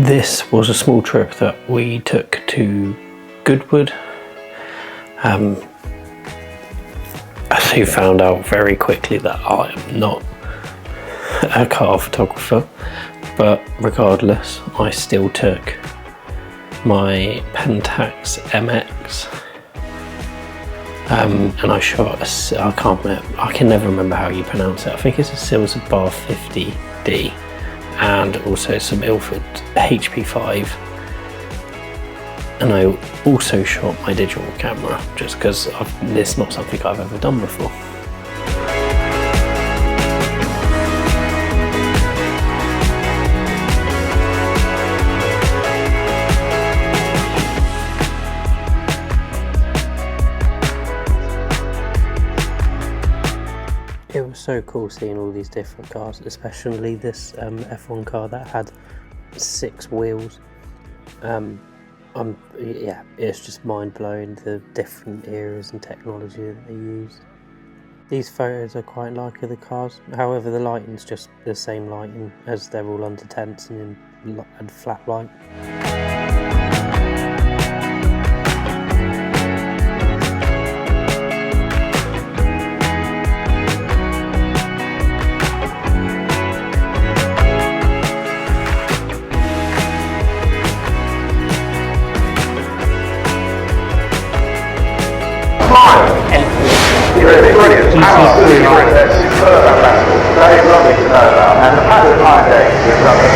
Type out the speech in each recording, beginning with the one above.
This was a small trip that we took to Goodwood. I soon found out very quickly that I am not a car photographer, but regardless, I still took my Pentax MX and I shot I can never remember how you pronounce it. I think it's a Silver Bar 50D and also some Ilford HP5, and I also shot my digital camera just because it's not something I've ever done before. It was so cool seeing all these different cars, especially this F1 car that had 6 wheels. Yeah, it's just mind-blowing the different eras and technology that they used. These photos are quite like of the cars, however the lighting's just the same lighting as they're all under tents and in flat light. Brilliant. Absolutely brilliant. Superb ambassador. Very lovely to know about. And the pattern 9 days is lovely.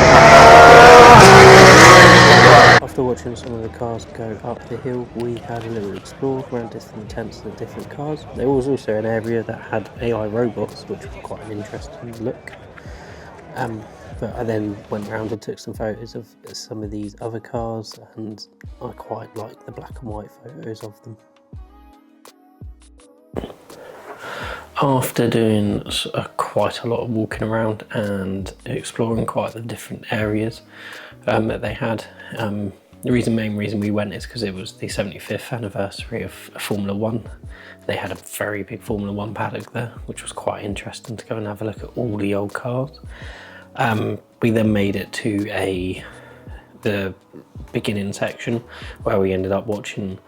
After watching some of the cars go up the hill, we had a little explore around different tents and different cars. There was also an area that had AI robots, which was quite an interesting look. But I then went around and took some photos of some of these other cars, and I quite like the black and white photos of them. After doing quite a lot of walking around and exploring quite the different areas that they had, the main reason we went is because it was the 75th anniversary of Formula 1. They had a very big Formula 1 paddock there, which was quite interesting to go and have a look at all the old cars. We then made it to the beginning section where we ended up watching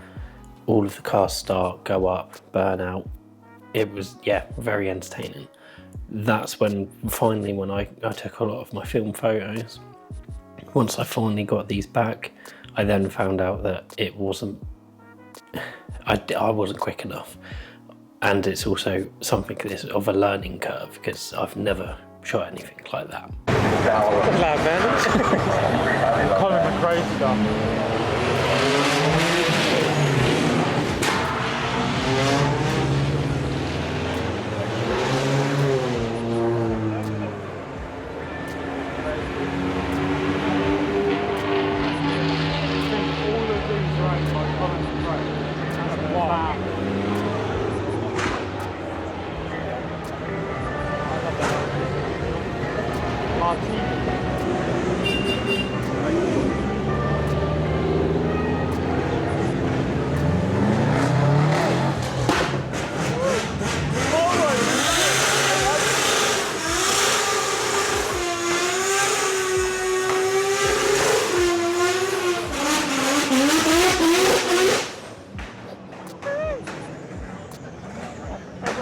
all of the cars start, go up, burn out. It was, yeah, very entertaining. That's when I took a lot of my film photos. Once I finally got these back, I then found out that I wasn't quick enough. And it's also something of a learning curve because I've never shot anything like that. Hello, man. Colin McRae stuff.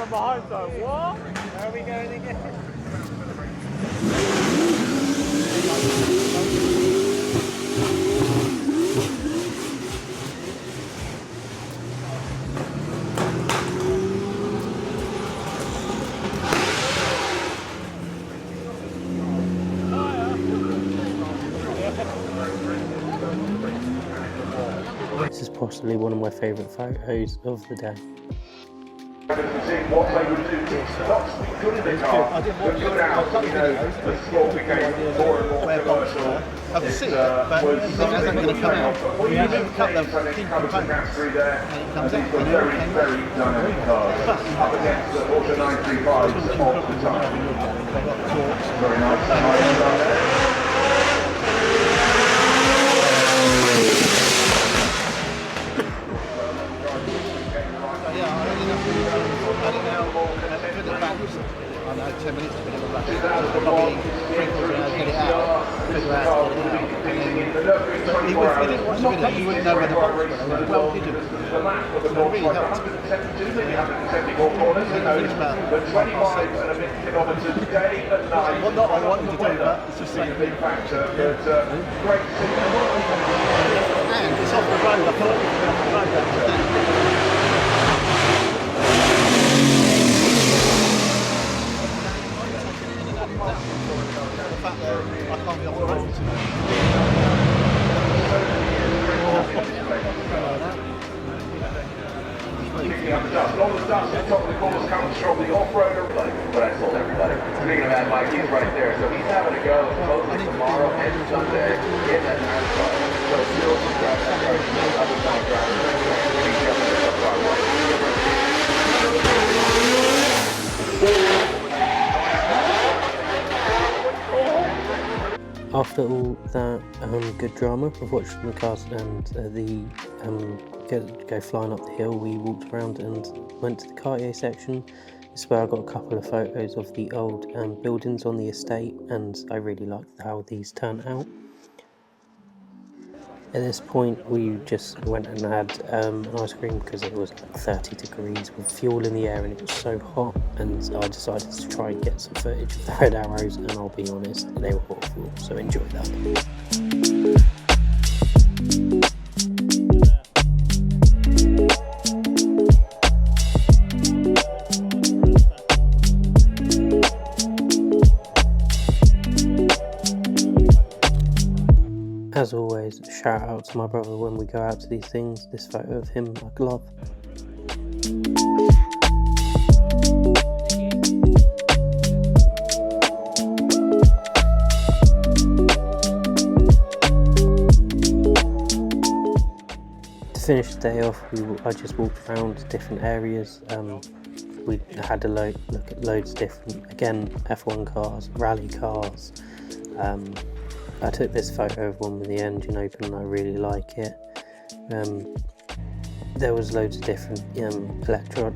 Behind though, what? Where are we going again? This is possibly one of my favourite photos of the day. What they would do, not good in the car, but good out, the sport became more and more commercial. I can see it, but as I'm going to come out, we have a couple of pink components, and it comes out. Very, very dynamic cars. Up against the Porsche 935s all the time. Very nice. Yeah, I ended up put it backwards. I know 10 minutes to get it back. Copying crinkles around, get it out, figure out how to get it out. But he didn't watch the video, he wouldn't know where the box were. They were well hidden. So it really helped. Well, not I wanted to do that, it's just like big factor. And it's off the road, I thought it was off the road. The fact that I can't be off the road. All the dust on top of the course comes from the off-roader. But I told everybody. Speaking of that, Mike, he's right there. So he's having to go hopefully tomorrow and Sunday in that NASCAR. So still subscribe to that car. Other side After all that good drama of watching the cars and go flying up the hill, we walked around and went to the Cartier section. This is where I got a couple of photos of the old buildings on the estate, and I really liked how these turned out. At this point we just went and had an ice cream because it was like 30 degrees with fuel in the air and it was so hot, and I decided to try and get some footage of the red arrows, and I'll be honest, they were awful, so enjoy that. As always, shout out to my brother when we go out to these things. This photo of him I love. To finish the day off, I just walked around different areas. We had a look at loads of different, again, F1 cars, rally cars. I took this photo of one with the engine open and I really like it. There was loads of different electric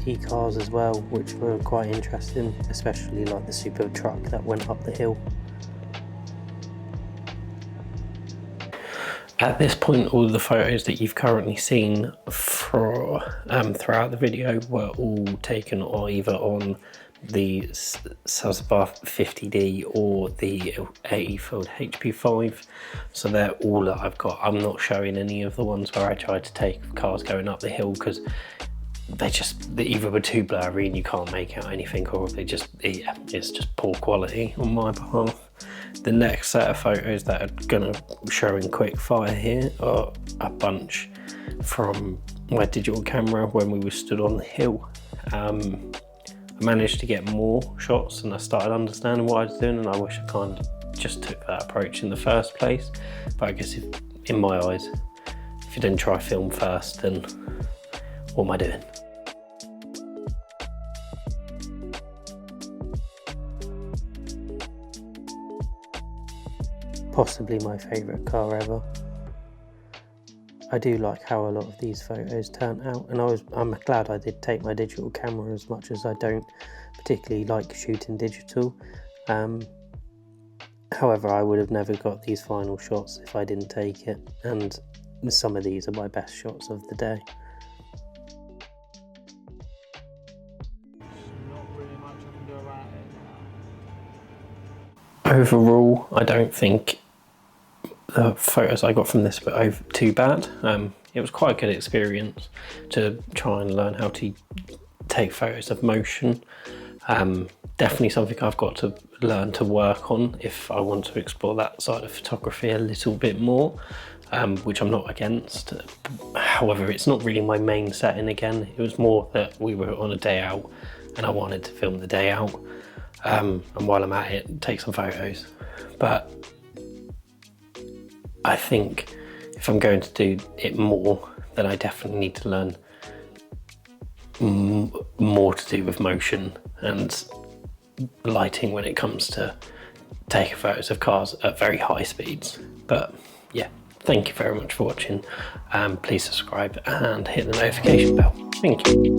e-cars as well, which were quite interesting, especially like the super truck that went up the hill. At this point, all the photos that you've currently seen throughout the video were all taken either on the Salzbar 50D or the Field HP5, so they're all that I've got. I'm not showing any of the ones where I tried to take cars going up the hill because they either were too blurry and you can't make out anything, or it's just poor quality on my behalf. The next set of photos that are gonna show in quick fire here are a bunch from my digital camera when we were stood on the hill. I managed to get more shots and I started understanding what I was doing, and I wish I kind of just took that approach in the first place. But I guess in my eyes, if you didn't try film first, then what am I doing? Possibly my favourite car ever. I do like how a lot of these photos turn out, and I'm glad I did take my digital camera, as much as I don't particularly like shooting digital. However, I would have never got these final shots if I didn't take it, and some of these are my best shots of the day. Overall, I don't think the photos I got from this were too bad. It was quite a good experience to try and learn how to take photos of motion. Definitely something I've got to learn to work on if I want to explore that side of photography a little bit more, which I'm not against. However, it's not really my main setting again. It was more that we were on a day out and I wanted to film the day out, and while I'm at it, take some photos. But I think if I'm going to do it more, then I definitely need to learn more to do with motion and lighting when it comes to taking photos of cars at very high speeds. But yeah, thank you very much for watching. Please subscribe and hit the notification bell. Thank you.